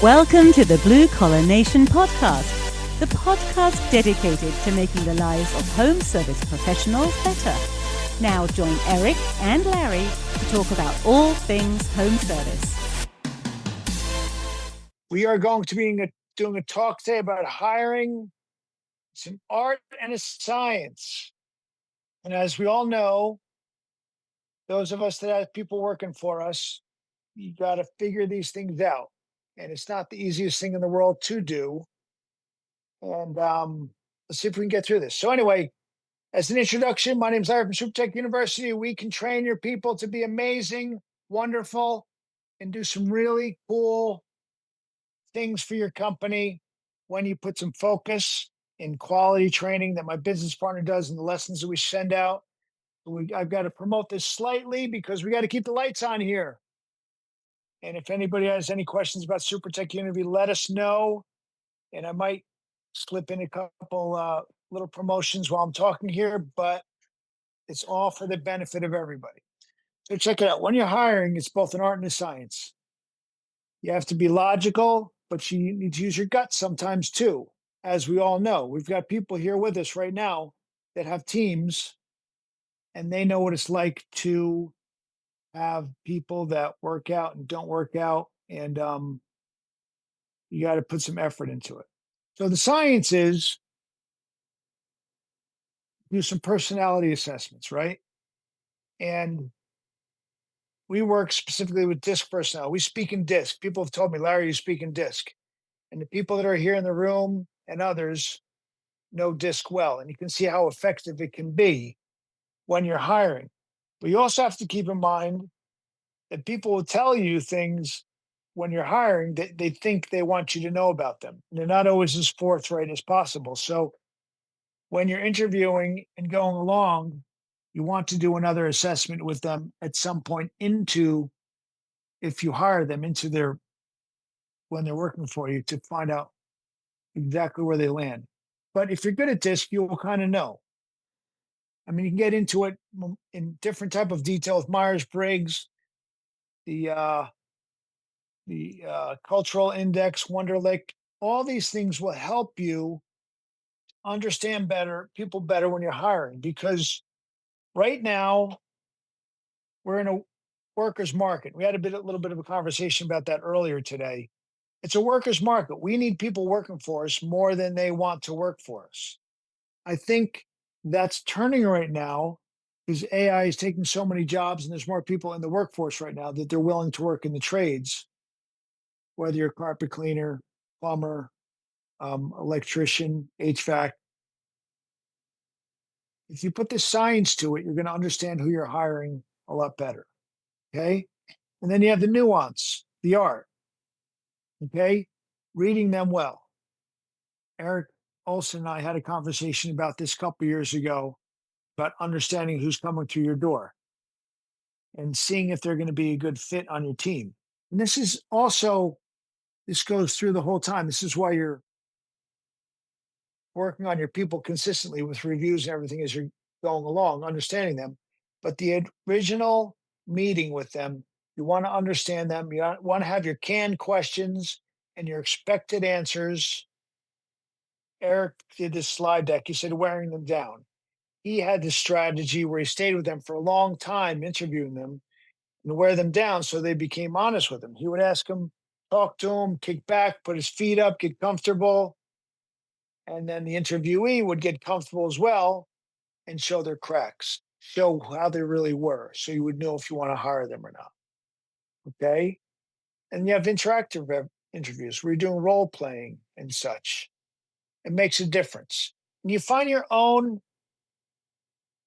Welcome to the Blue Collar Nation podcast, the podcast dedicated to making the lives of home service professionals better. Now join Eric and Larry to talk about all things home service. We are going to be doing a talk today about hiring. It's an art and a science. And as we all know, those of us that have people working for us, you got to figure these things out. And it's not the easiest thing in the world to do. And let's see if we can get through this. So anyway, as an introduction, my name is Larry from SuperTech University. We can train your people to be amazing, wonderful, and do some really cool things for your company when you put some focus in quality training that my business partner does and the lessons that we send out. I've got to promote this slightly because we got to keep the lights on here. And if anybody has any questions about SuperTech University, let us know. And I might slip in a couple little promotions while I'm talking here, but it's all for the benefit of everybody. So check it out. When you're hiring, it's both an art and a science. You have to be logical, but you need to use your gut sometimes too. As we all know, we've got people here with us right now that have teams, and they know what it's like to have people that work out and don't work out, and you got to put some effort into it. So the science is do some personality assessments, right? And we work specifically with DISC personnel. We speak in DISC. People have told me, Larry, you speak in DISC. And the people that are here in the room and others know DISC well. And you can see how effective it can be when you're hiring. But you also have to keep in mind that people will tell you things when you're hiring that they think they want you to know about them. And they're not always as forthright as possible. So when you're interviewing and going along, you want to do another assessment with them at some point into, if you hire them, into their, when they're working for you, to find out exactly where they land. But if you're good at DISC, you will kind of know. I mean, you can get into it in different type of detail with Myers-Briggs, the cultural index, Wonderlic. All these things will help you understand people better when you're hiring, because right now we're in a workers market. We had a little bit of a conversation about that earlier today. It's a workers market. We need people working for us more than they want to work for us. I think that's turning right now because AI is taking so many jobs and there's more people in the workforce right now that they're willing to work in the trades, whether you're a carpet cleaner, plumber, electrician, HVAC. If you put the science to it, you're going to understand who you're hiring a lot better. Okay. And then you have the nuance, the art. Okay. Reading them well. Eric Olson and I had a conversation about this a couple years ago about understanding who's coming through your door and seeing if they're going to be a good fit on your team. And this goes through the whole time. This is why you're working on your people consistently with reviews and everything as you're going along, understanding them. But the original meeting with them, you want to understand them. You want to have your canned questions and your expected answers. Eric did this slide deck. He said wearing them down. He had this strategy where he stayed with them for a long time, interviewing them and wear them down so they became honest with him. He would ask them, talk to him, kick back, put his feet up, get comfortable. And then the interviewee would get comfortable as well and show their cracks, show how they really were. So you would know if you want to hire them or not. Okay. And you have interactive interviews where you're doing role playing and such. It makes a difference. And you find your own.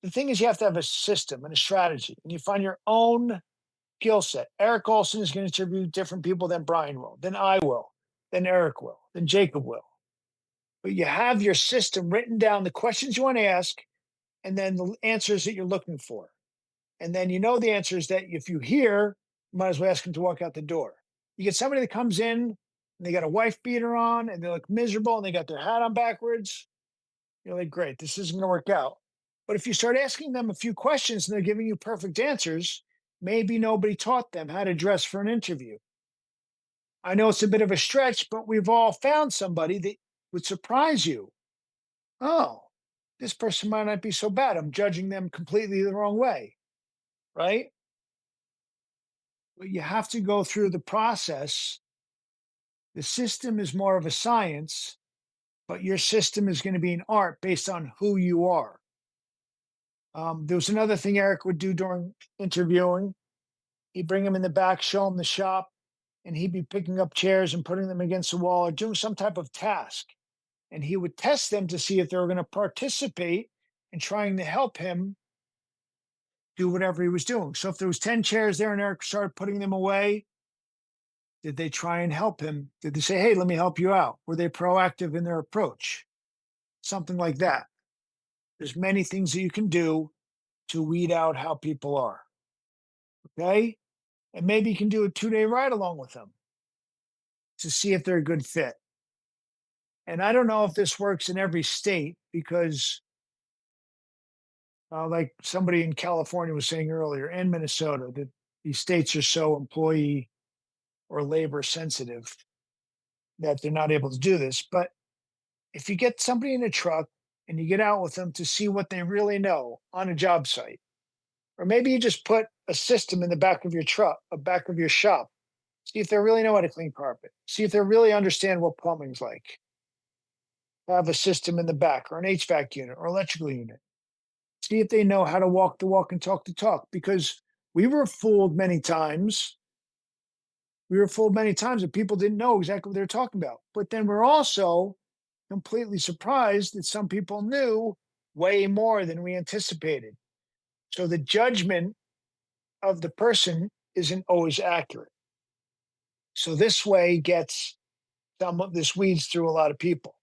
The thing is, you have to have a system and a strategy, and you find your own skill set. Eric Olson is going to interview different people than Brian will, than I will, than Eric will, than Jacob will. But you have your system written down, the questions you want to ask, and then the answers that you're looking for. And then you know the answers that if you hear, you might as well ask them to walk out the door. You get somebody that comes in and they got a wife beater on and they look miserable and they got their hat on backwards. You're like, great, this isn't going to work out. But if you start asking them a few questions and they're giving you perfect answers, maybe nobody taught them how to dress for an interview. I know it's a bit of a stretch, but we've all found somebody that would surprise you. Oh, this person might not be so bad. I'm judging them completely the wrong way, right? But you have to go through the process. The system is more of a science, but your system is going to be an art based on who you are. There was another thing Eric would do during interviewing. He'd bring him in the back, show him the shop, and he'd be picking up chairs and putting them against the wall or doing some type of task. And he would test them to see if they were going to participate in trying to help him do whatever he was doing. So if there was 10 chairs there and Eric started putting them away, did they try and help him? Did they say, hey, let me help you out? Were they proactive in their approach? Something like that. There's many things that you can do to weed out how people are. Okay. And maybe you can do a 2-day ride along with them to see if they're a good fit. And I don't know if this works in every state because, like somebody in California was saying earlier, and Minnesota, that these states are so employee or labor sensitive that they're not able to do this. But if you get somebody in a truck and you get out with them to see what they really know on a job site, or maybe you just put a system in the back of your truck, a back of your shop, see if they really know how to clean carpet, see if they really understand what plumbing's like. Have a system in the back or an HVAC unit or electrical unit. See if they know how to walk the walk and talk the talk because we were fooled many times. We were fooled many times that people didn't know exactly what they were talking about. But then we're also completely surprised that some people knew way more than we anticipated. So the judgment of the person isn't always accurate. So this way gets some of this weeds through a lot of people.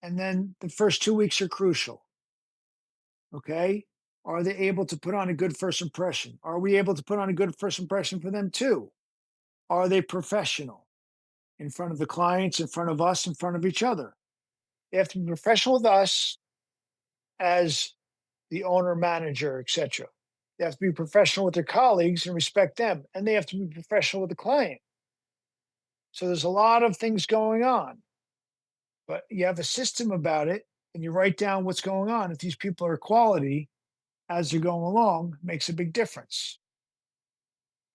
And then the first 2 weeks are crucial. Okay. Are they able to put on a good first impression? Are we able to put on a good first impression for them too? Are they professional in front of the clients, in front of us, in front of each other? They have to be professional with us as the owner, manager, etc. They have to be professional with their colleagues and respect them. And they have to be professional with the client. So there's a lot of things going on, but you have a system about it and you write down what's going on. If these people are quality as they're going along, makes a big difference.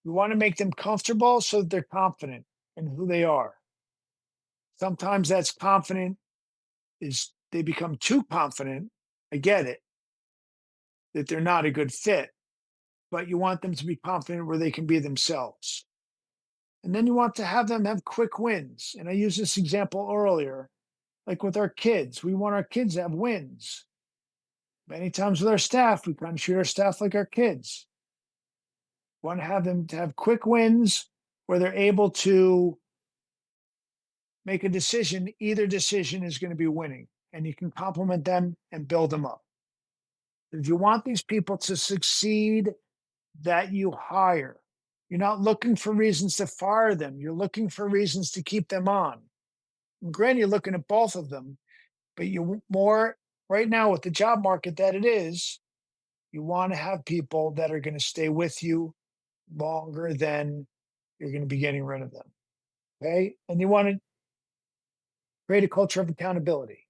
We want to make them comfortable so that they're confident in who they are. Sometimes that's confident is they become too confident. I get it, that they're not a good fit, but you want them to be confident where they can be themselves. And then you want to have them have quick wins. And I used this example earlier, like with our kids. We want our kids to have wins. Many times with our staff, we kind of treat our staff like our kids. We want to have them to have quick wins where they're able to make a decision. Either decision is going to be winning, and you can compliment them and build them up. If you want these people to succeed, that you hire. You're not looking for reasons to fire them. You're looking for reasons to keep them on. And granted, you're looking at both of them, but you more right now with the job market that it is, you want to have people that are going to stay with you longer than you're going to be getting rid of them. Okay. And you want to create a culture of accountability.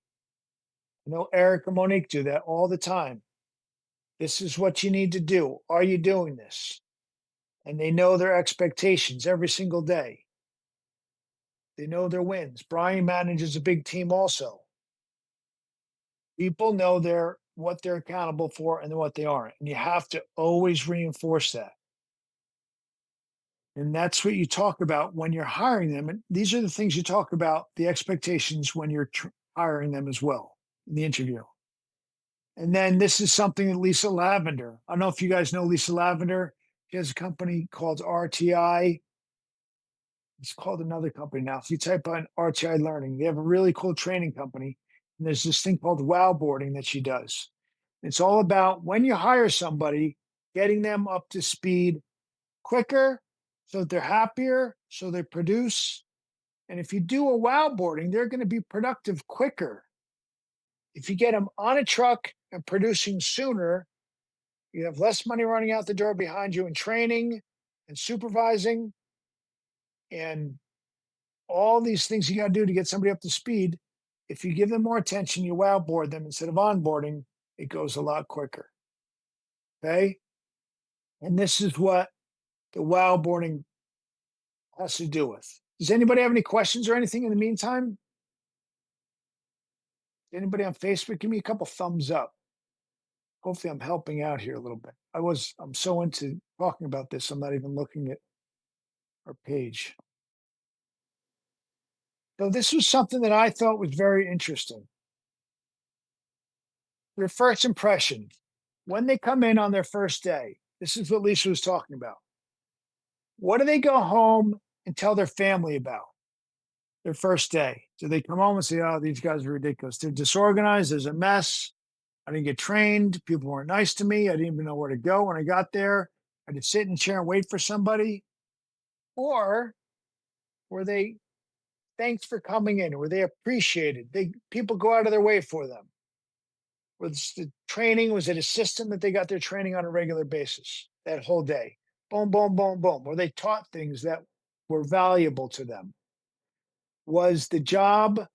I know Eric and Monique do that all the time. This is what you need to do. Are you doing this? And they know their expectations every single day. They know their wins. Brian manages a big team also. People know what they're accountable for and what they aren't. And you have to always reinforce that. And that's what you talk about when you're hiring them. And these are the things you talk about, the expectations when you're hiring them as well in the interview. And then this is something that Lisa Lavender, I don't know if you guys know Lisa Lavender. She has a company called RTI. It's called another company now. If you type on RTI Learning, they have a really cool training company. And there's this thing called Onboarding that she does. It's all about when you hire somebody, getting them up to speed quicker so that they're happier, so they produce. And if you do a Onboarding, they're going to be productive quicker. If you get them on a truck and producing sooner, you have less money running out the door behind you in training and supervising, And all these things you got to do to get somebody up to speed. If you give them more attention, you wow board them instead of onboarding, it goes a lot quicker. Okay. And this is what the wow boarding has to do with. Does anybody have any questions or anything in the meantime? Anybody on Facebook? Give me a couple thumbs up. Hopefully, I'm helping out here a little bit. I'm so into talking about this, I'm not even looking at our page. So, this was something that I thought was very interesting. Your first impression when they come in on their first day. This is what Lisa was talking about. What do they go home and tell their family about their first day? Do they come home and say, "Oh, these guys are ridiculous. They're disorganized. There's a mess. I didn't get trained. People weren't nice to me. I didn't even know where to go when I got there. I had to sit in a chair and wait for somebody." Or were they, "Thanks for coming in"? Were they appreciated? People go out of their way for them. Was the training, was it a system that they got their training on a regular basis that whole day? Boom, boom, boom, boom. Were they taught things that were valuable to them? Was the job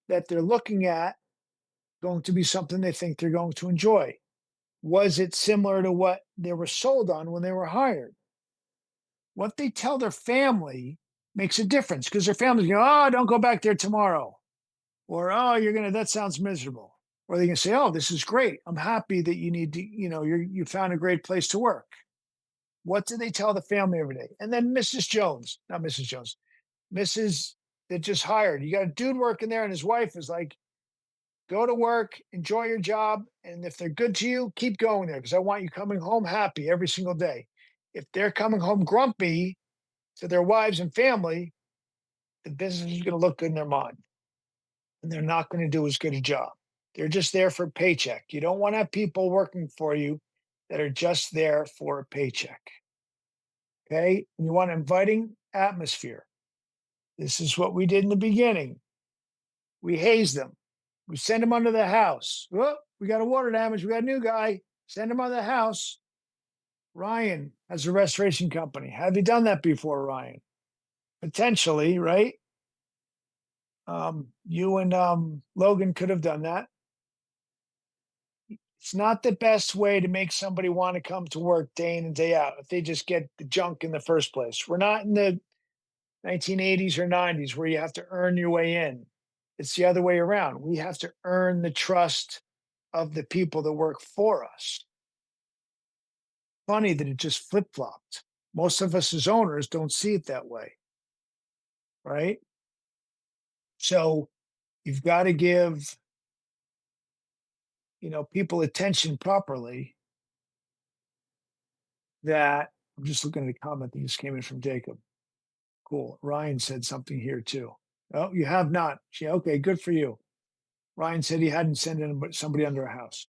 that they're looking at going to be something they think they're going to enjoy? Was it similar to what they were sold on when they were hired? What they tell their family makes a difference because their families go, "Oh, don't go back there tomorrow." Or, "Oh, that sounds miserable." Or they can say, "Oh, this is great. I'm happy that you need to, you found a great place to work." What do they tell the family every day? And then Mrs. Jones, not Mrs. Jones, Mrs. that just hired. You got a dude working there, and his wife is like, "Go to work, enjoy your job. And if they're good to you, keep going there because I want you coming home happy every single day." If they're coming home grumpy to their wives and family, the business is going to look good in their mind and they're not going to do as good a job. They're just there for a paycheck. You don't want to have people working for you that are just there for a paycheck. Okay. And you want an inviting atmosphere. This is what we did in the beginning. We haze them. We send them under the house. Oh, we got a water damage. We got a new guy. Send him under the house. Ryan has a restoration company. Have you done that before, Ryan? Potentially, right? You and Logan could have done that. It's not the best way to make somebody want to come to work day in and day out if they just get the junk in the first place. We're not in the 1980s or 90s where you have to earn your way in. It's the other way around. We have to earn the trust of the people that work for us. Funny that it just flip flopped. Most of us as owners don't see it that way, right? So you've got to give people attention properly. That I'm just looking at a comment that just came in from Jacob. Cool. Ryan said something here too. Oh, you have not. Okay, good for you. Ryan said he hadn't sent in somebody under a house.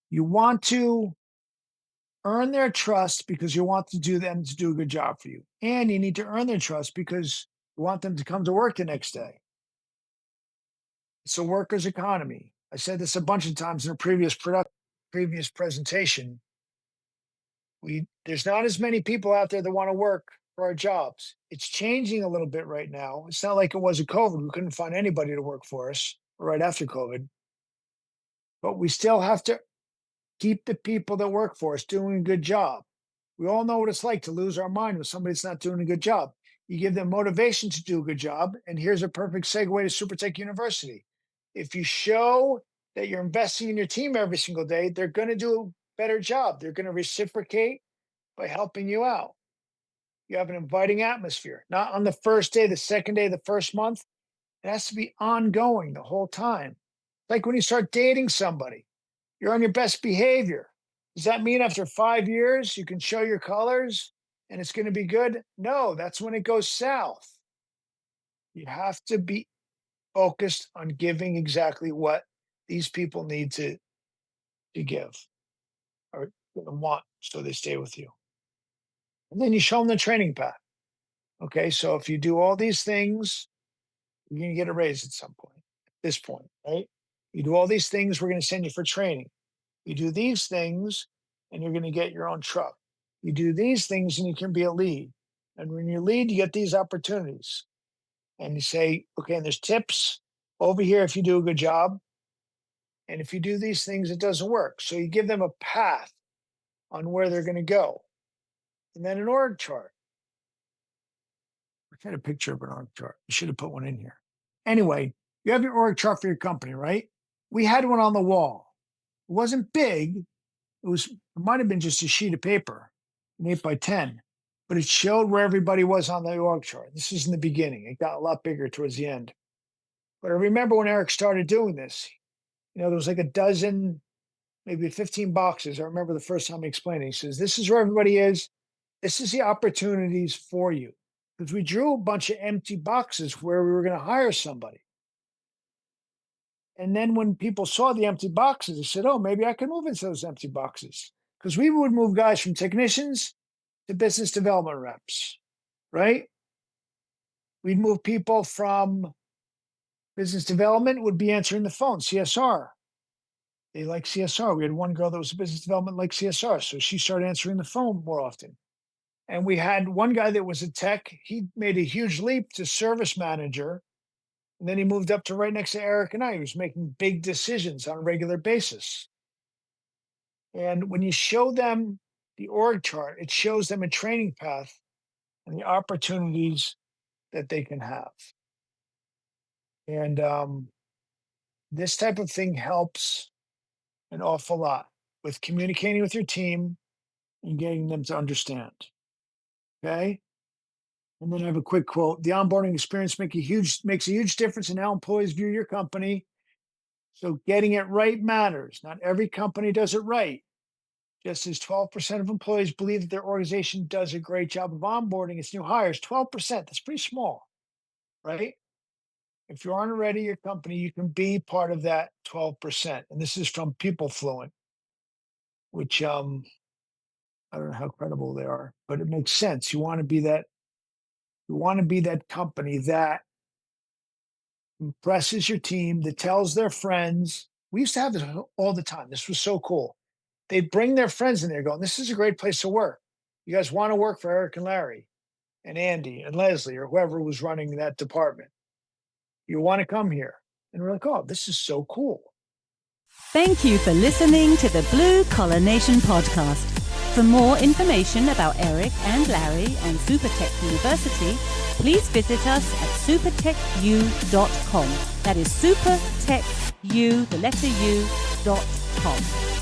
You want to earn their trust because you want them to do a good job for you. And you need to earn their trust because you want them to come to work the next day. It's a worker's economy. I said this a bunch of times in a previous presentation. There's not as many people out there that want to work for our jobs. It's changing a little bit right now. It's not like it was at COVID. We couldn't find anybody to work for us right after COVID. But we still have to keep the people that work for us doing a good job. We all know what it's like to lose our mind when somebody's not doing a good job. You give them motivation to do a good job. And here's a perfect segue to SuperTech University. If you show that you're investing in your team every single day, they're going to do a better job. They're going to reciprocate by helping you out. You have an inviting atmosphere, not on the first day, the second day, the first month. It has to be ongoing the whole time. Like when you start dating somebody, you're on your best behavior. Does that mean after 5 years you can show your colors and it's going to be good? No, that's when it goes south. You have to be focused on giving exactly what these people need to give or want so they stay with you. And then you show them the training path. Okay, so if you do all these things, you're going to get a raise at some point, at this point, right? You do all these things, we're going to send you for training. You do these things, and you're going to get your own truck. You do these things, and you can be a lead. And when you lead, you get these opportunities. And you say, okay, and there's tips over here if you do a good job. And if you do these things, it doesn't work. So you give them a path on where they're going to go. And then an org chart. I had a picture of an org chart. You should have put one in here. Anyway, you have your org chart for your company, right? We had one on the wall. It wasn't big. It might have been just a sheet of paper, an 8x10, but it showed where everybody was on the org chart. This is in the beginning. It got a lot bigger towards the end. But I remember when Eric started doing this, there was like a dozen, maybe 15 boxes. I remember the first time he explained it. He says, this is where everybody is. This is the opportunities for you. Because we drew a bunch of empty boxes where we were going to hire somebody. And then when people saw the empty boxes, they said, oh, maybe I can move into those empty boxes. Because we would move guys from technicians to business development reps, right? We'd move people from business development, would be answering the phone, CSR. They like CSR. We had one girl that was a business development like CSR. So she started answering the phone more often. And we had one guy that was a tech. He made a huge leap to service manager. And then he moved up to right next to Eric and I. He was making big decisions on a regular basis. And when you show them the org chart, it shows them a training path and the opportunities that they can have. And this type of thing helps an awful lot with communicating with your team and getting them to understand. Okay. And then I have a quick quote. The onboarding experience makes a huge difference in how employees view your company. So getting it right matters. Not every company does it right. Just as 12% of employees believe that their organization does a great job of onboarding its new hires, 12%, that's pretty small, right? If you aren't already your company, you can be part of that 12%. And this is from People Fluent, which I don't know how credible they are, but it makes sense. You want to be that company that impresses your team, that tells their friends. We used to have this all the time. This was so cool. They'd bring their friends in there going, this is a great place to work. You guys want to work for Eric and Larry and Andy and Leslie or whoever was running that department. You want to come here. And we're like, oh, this is so cool. Thank you for listening to the Blue Collar Nation podcast. For more information about Eric and Larry and Supertech University, please visit us at supertechu.com. That is supertechu.com.